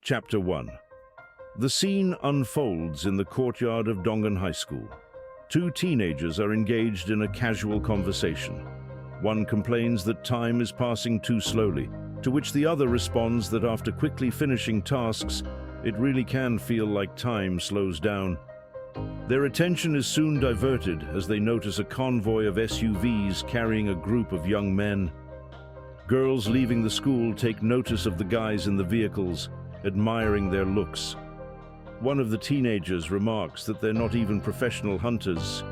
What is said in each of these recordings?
Chapter 1. The scene unfolds in the courtyard of Dongan High School. Two teenagers are engaged in a casual conversation. One complains that time is passing too slowly, to which the other responds that after quickly finishing tasks, it really can feel like time slows down. Their attention is soon diverted as they notice a convoy of SUVs carrying a group of young men. Girls leaving the school take notice of the guys in the vehicles, admiring their looks. One of the teenagers remarks that they're not even professional hunters,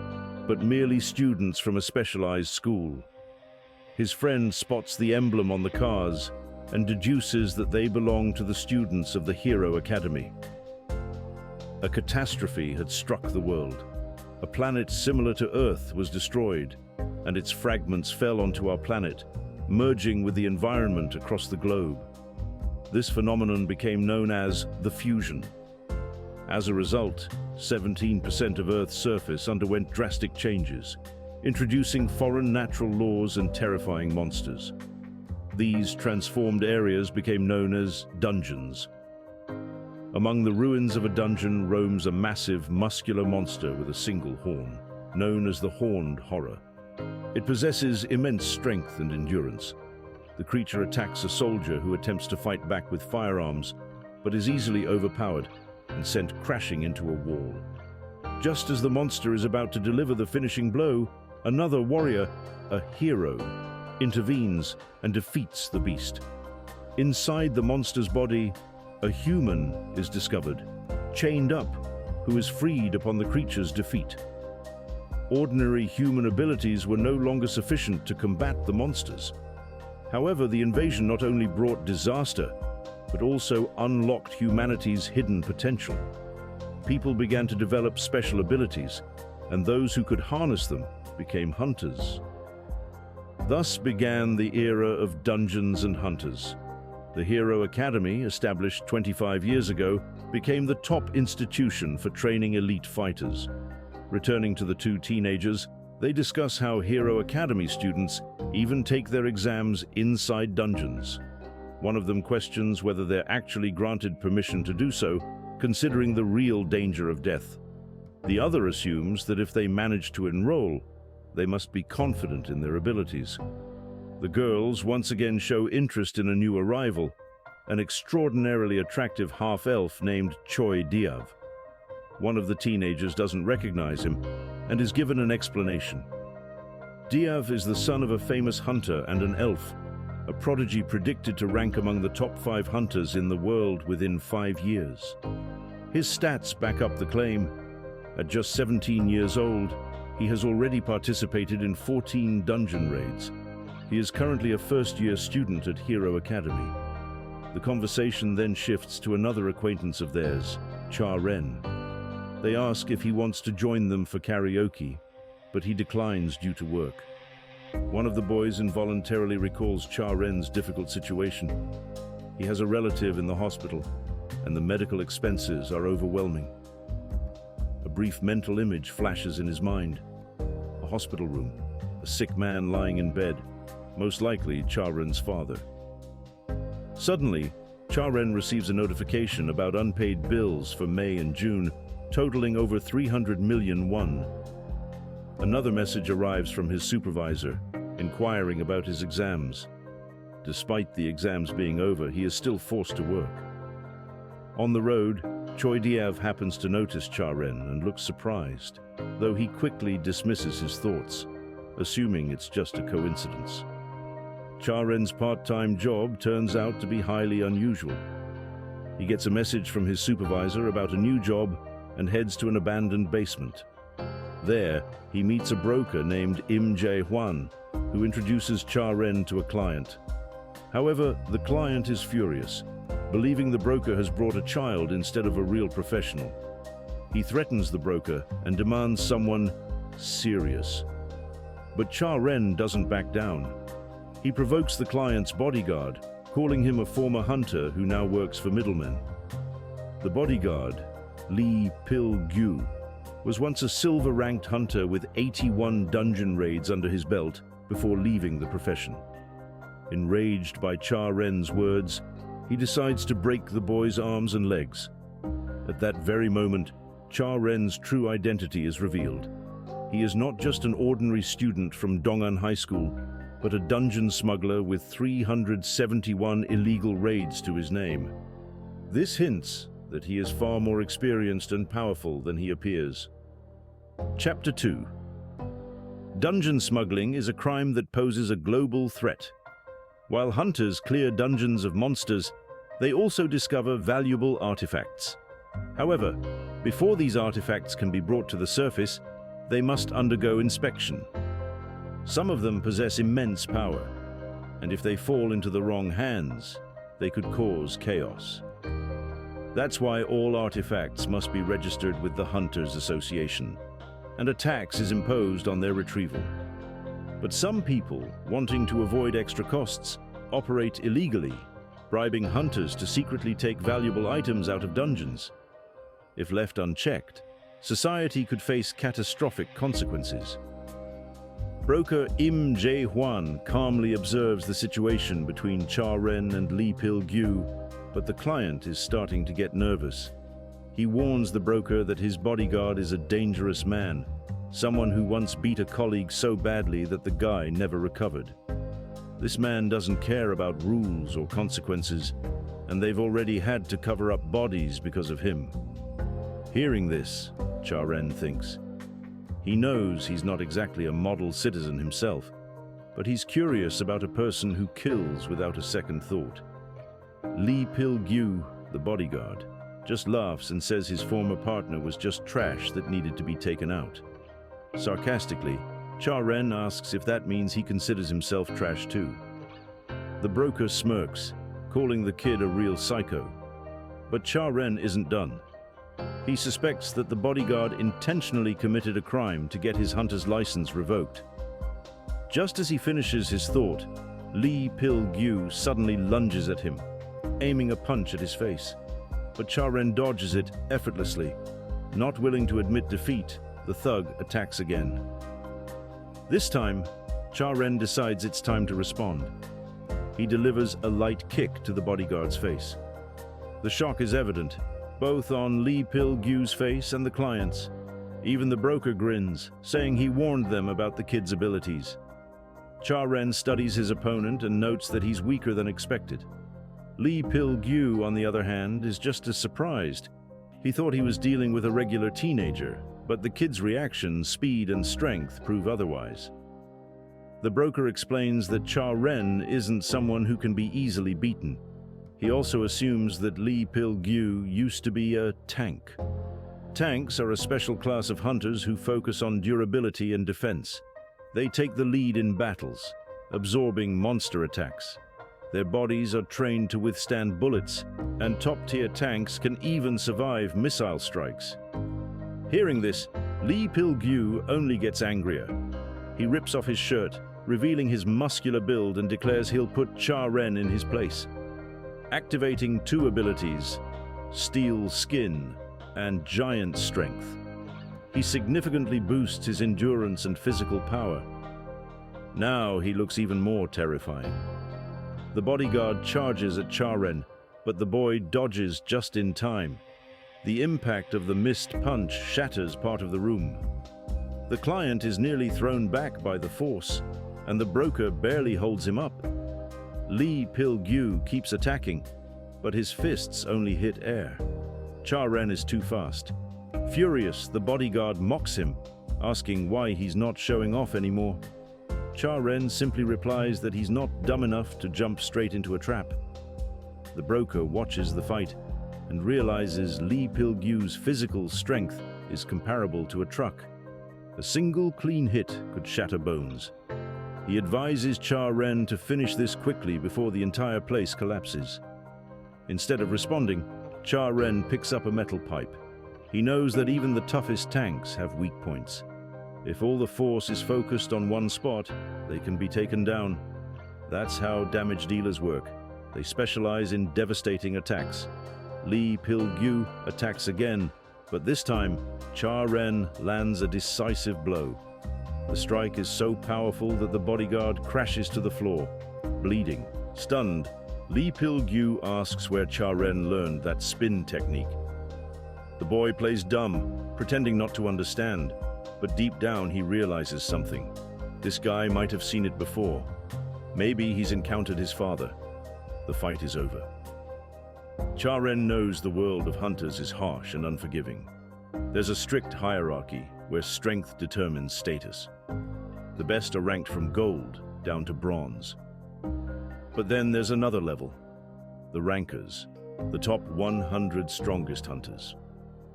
but merely students from a specialized school. His friend spots the emblem on the cars and deduces that they belong to the students of the Hero Academy. A catastrophe had struck the world. A planet similar to Earth was destroyed, and its fragments fell onto our planet, merging with the environment across the globe. This phenomenon became known as the fusion. As a result, 17% of Earth's surface underwent drastic changes, introducing foreign natural laws and terrifying monsters. These transformed areas became known as dungeons. Among the ruins of a dungeon roams a massive, muscular monster with a single horn, known as the Horned Horror. It possesses immense strength and endurance. The creature attacks a soldier who attempts to fight back with firearms, but is easily overpowered and sent crashing into a wall. Just as the monster is about to deliver the finishing blow, another warrior, a hero, intervenes and defeats the beast. Inside the monster's body, a human is discovered, chained up, who is freed upon the creature's defeat. Ordinary human abilities were no longer sufficient to combat the monsters. However, the invasion not only brought disaster, but also unlocked humanity's hidden potential. People began to develop special abilities, and those who could harness them became hunters. Thus began the era of Dungeons and Hunters. The Hero Academy, established 25 years ago, became the top institution for training elite fighters. Returning to the two teenagers, they discuss how Hero Academy students even take their exams inside dungeons. One of them questions whether they're actually granted permission to do so, considering the real danger of death. The other assumes that if they manage to enroll, they must be confident in their abilities. The girls once again show interest in a new arrival, an extraordinarily attractive half-elf named Choi Diav. One of the teenagers doesn't recognize him and is given an explanation. Diav is the son of a famous hunter and an elf, a prodigy predicted to rank among the top 5 hunters in the world within 5 years. His stats back up the claim. At just 17 years old, he has already participated in 14 dungeon raids. He is currently a first-year student at Hero Academy. The conversation then shifts to another acquaintance of theirs, Cha Ren. They ask if he wants to join them for karaoke, but he declines due to work. One of the boys involuntarily recalls Cha Ren's difficult situation. He has a relative in the hospital, and the medical expenses are overwhelming. A brief mental image flashes in his mind. A hospital room, a sick man lying in bed, most likely Cha Ren's father. Suddenly, Cha Ren receives a notification about unpaid bills for May and June, totaling over 300 million won. Another message arrives from his supervisor, inquiring about his exams. Despite the exams being over, he is still forced to work. On the road, Choi Diav happens to notice Cha Ren and looks surprised, though he quickly dismisses his thoughts, assuming it's just a coincidence. Cha Ren's part-time job turns out to be highly unusual. He gets a message from his supervisor about a new job and heads to an abandoned basement. There, he meets a broker named Im Jae-hwan, who introduces Cha Ren to a client. However, the client is furious, believing the broker has brought a child instead of a real professional. He threatens the broker and demands someone serious. But Cha Ren doesn't back down. He provokes the client's bodyguard, calling him a former hunter who now works for middlemen. The bodyguard, Lee Pil-gyu, was once a silver-ranked hunter with 81 dungeon raids under his belt before leaving the profession. Enraged by Cha Ren's words, he decides to break the boy's arms and legs. At that very moment, Cha Ren's true identity is revealed. He is not just an ordinary student from Dong'an High School, but a dungeon smuggler with 371 illegal raids to his name. This hints that he is far more experienced and powerful than he appears. Chapter 2. Dungeon smuggling is a crime that poses a global threat. While hunters clear dungeons of monsters, they also discover valuable artifacts. However, before these artifacts can be brought to the surface, they must undergo inspection. Some of them possess immense power, and if they fall into the wrong hands, they could cause chaos. That's why all artifacts must be registered with the Hunters Association, and a tax is imposed on their retrieval. But some people, wanting to avoid extra costs, operate illegally, bribing hunters to secretly take valuable items out of dungeons. If left unchecked, society could face catastrophic consequences. Broker Im Jae-hwan calmly observes the situation between Cha Ren and Lee Pil-gyu, but the client is starting to get nervous. He warns the broker that his bodyguard is a dangerous man, someone who once beat a colleague so badly that the guy never recovered. This man doesn't care about rules or consequences, and they've already had to cover up bodies because of him. Hearing this, Cha Ren thinks. He knows he's not exactly a model citizen himself, but he's curious about a person who kills without a second thought. Lee Pil-gyu, the bodyguard, just laughs and says his former partner was just trash that needed to be taken out. Sarcastically, Cha Ren asks if that means he considers himself trash too. The broker smirks, calling the kid a real psycho. But Cha Ren isn't done. He suspects that the bodyguard intentionally committed a crime to get his hunter's license revoked. Just as he finishes his thought, Lee Pil-gyu suddenly lunges at him, aiming a punch at his face. But Cha Ren dodges it effortlessly. Not willing to admit defeat, the thug attacks again. This time, Cha Ren decides it's time to respond. He delivers a light kick to the bodyguard's face. The shock is evident, both on Lee Pil-gyu's face and the client's. Even the broker grins, saying he warned them about the kid's abilities. Cha Ren studies his opponent and notes that he's weaker than expected. Lee Pil-gyu, on the other hand, is just as surprised. He thought he was dealing with a regular teenager, but the kid's reaction, speed, and strength prove otherwise. The broker explains that Cha Ren isn't someone who can be easily beaten. He also assumes that Lee Pil-gyu used to be a tank. Tanks are a special class of hunters who focus on durability and defense. They take the lead in battles, absorbing monster attacks. Their bodies are trained to withstand bullets, and top-tier tanks can even survive missile strikes. Hearing this, Lee Pil-gyu only gets angrier. He rips off his shirt, revealing his muscular build, and declares he'll put Cha Ren in his place. Activating two abilities, Steel Skin and Giant Strength, he significantly boosts his endurance and physical power. Now he looks even more terrifying. The bodyguard charges at Cha Ren, but the boy dodges just in time. The impact of the missed punch shatters part of the room. The client is nearly thrown back by the force, and the broker barely holds him up. Lee Pil-gyu keeps attacking, but his fists only hit air. Cha Ren is too fast. Furious, the bodyguard mocks him, asking why he's not showing off anymore. Cha Ren simply replies that he's not dumb enough to jump straight into a trap. The broker watches the fight and realizes Lee Pil-gyu's physical strength is comparable to a truck. A single clean hit could shatter bones. He advises Cha Ren to finish this quickly before the entire place collapses. Instead of responding, Cha Ren picks up a metal pipe. He knows that even the toughest tanks have weak points. If all the force is focused on one spot, they can be taken down. That's how damage dealers work. They specialize in devastating attacks. Lee Pil-gyu attacks again, but this time, Cha Ren lands a decisive blow. The strike is so powerful that the bodyguard crashes to the floor, bleeding. Stunned, Li Pil-gyu asks where Cha-ren learned that spin technique. The boy plays dumb, pretending not to understand, but deep down he realizes something. This guy might have seen it before. Maybe he's encountered his father. The fight is over. Cha-ren knows the world of hunters is harsh and unforgiving. There's a strict hierarchy where strength determines status. The best are ranked from gold down to bronze. But then there's another level, the rankers, the top 100 strongest hunters.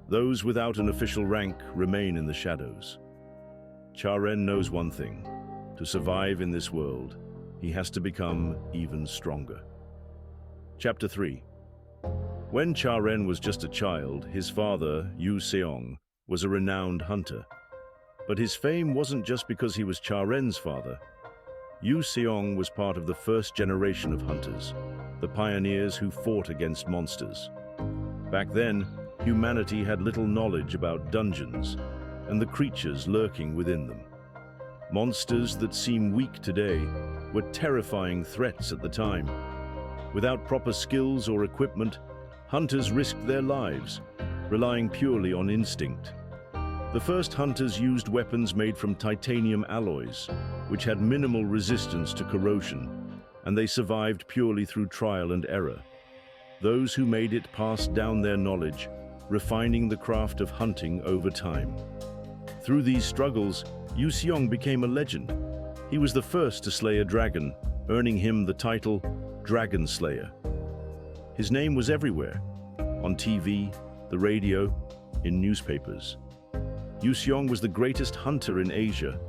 Those without an official rank remain in the shadows. Cha-ren knows one thing: to survive in this world, he has to become even stronger. Chapter 3. When Cha-ren was just a child, his father, Yu Seong, was a renowned hunter. But his fame wasn't just because he was Cha-ren's father. Yu Seong was part of the first generation of hunters, the pioneers who fought against monsters. Back then, humanity had little knowledge about dungeons and the creatures lurking within them. Monsters that seem weak today were terrifying threats at the time. Without proper skills or equipment, hunters risked their lives, relying purely on instinct. The first hunters used weapons made from titanium alloys, which had minimal resistance to corrosion, and they survived purely through trial and error. Those who made it passed down their knowledge, refining the craft of hunting over time. Through these struggles, Yu Seong became a legend. He was the first to slay a dragon, earning him the title Dragon Slayer. His name was everywhere, on TV, the radio, in newspapers. Yu Seong was the greatest hunter in Asia,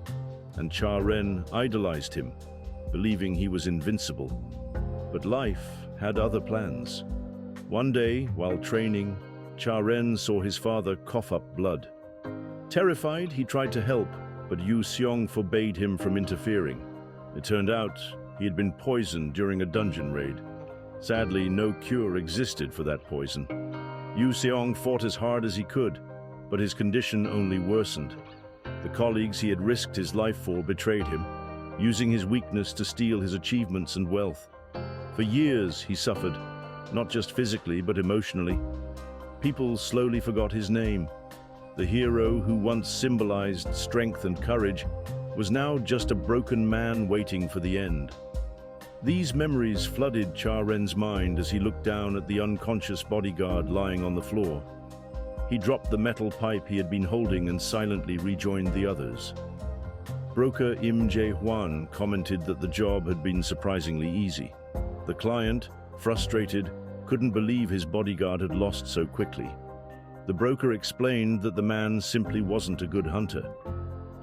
and Cha-ren idolized him, believing he was invincible. But life had other plans. One day, while training, Cha-ren saw his father cough up blood. Terrified, he tried to help, but Yu Seong forbade him from interfering. It turned out he had been poisoned during a dungeon raid. Sadly, no cure existed for that poison. Yu Seong fought as hard as he could, but his condition only worsened. The colleagues he had risked his life for betrayed him, using his weakness to steal his achievements and wealth. For years he suffered, not just physically but emotionally. People slowly forgot his name. The hero who once symbolized strength and courage was now just a broken man waiting for the end. These memories flooded Cha-ren's mind as he looked down at the unconscious bodyguard lying on the floor. He dropped the metal pipe he had been holding and silently rejoined the others. Broker Im Jae-hwan commented that the job had been surprisingly easy. The client, frustrated, couldn't believe his bodyguard had lost so quickly. The broker explained that the man simply wasn't a good hunter.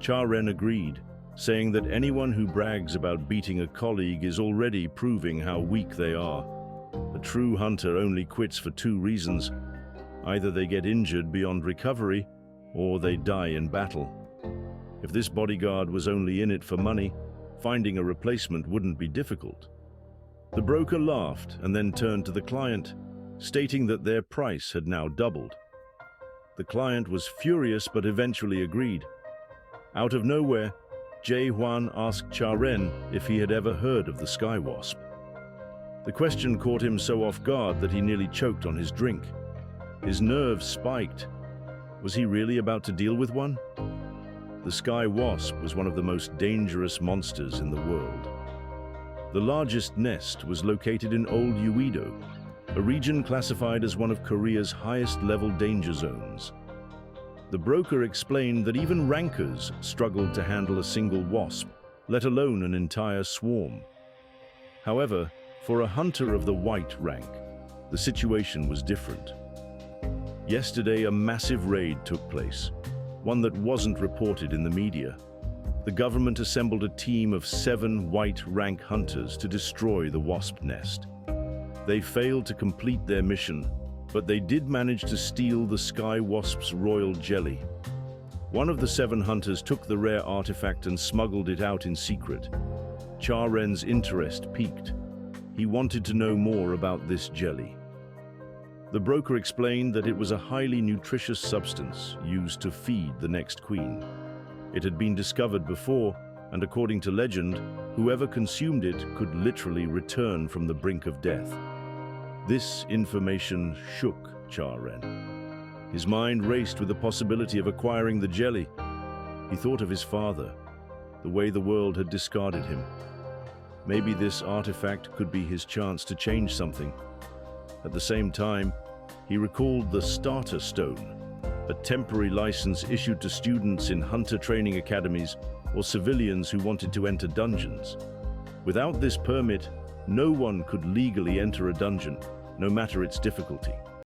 Cha-ren agreed, saying that anyone who brags about beating a colleague is already proving how weak they are. A true hunter only quits for two reasons. Either they get injured beyond recovery, or they die in battle. If this bodyguard was only in it for money, finding a replacement wouldn't be difficult. The broker laughed and then turned to the client, stating that their price had now doubled. The client was furious but eventually agreed. Out of nowhere, Jae-hwan asked Cha-ren if he had ever heard of the sky wasp. The question caught him so off guard that he nearly choked on his drink. His nerves spiked. Was he really about to deal with one? The sky wasp was one of the most dangerous monsters in the world. The largest nest was located in Old Uido, a region classified as one of Korea's highest-level danger zones. The broker explained that even rankers struggled to handle a single wasp, let alone an entire swarm. However, for a hunter of the white rank, the situation was different. Yesterday, a massive raid took place, one that wasn't reported in the media. The government assembled a team of 7 white rank hunters to destroy the wasp nest. They failed to complete their mission, but they did manage to steal the sky wasp's royal jelly. One of the 7 hunters took the rare artifact and smuggled it out in secret. Cha-ren's interest piqued. He wanted to know more about this jelly. The broker explained that it was a highly nutritious substance used to feed the next queen. It had been discovered before, and according to legend, whoever consumed it could literally return from the brink of death. This information shook Cha-Ren. His mind raced with the possibility of acquiring the jelly. He thought of his father, the way the world had discarded him. Maybe this artifact could be his chance to change something. At the same time, he recalled the Starter Stone, a temporary license issued to students in hunter training academies or civilians who wanted to enter dungeons. Without this permit, no one could legally enter a dungeon, no matter its difficulty.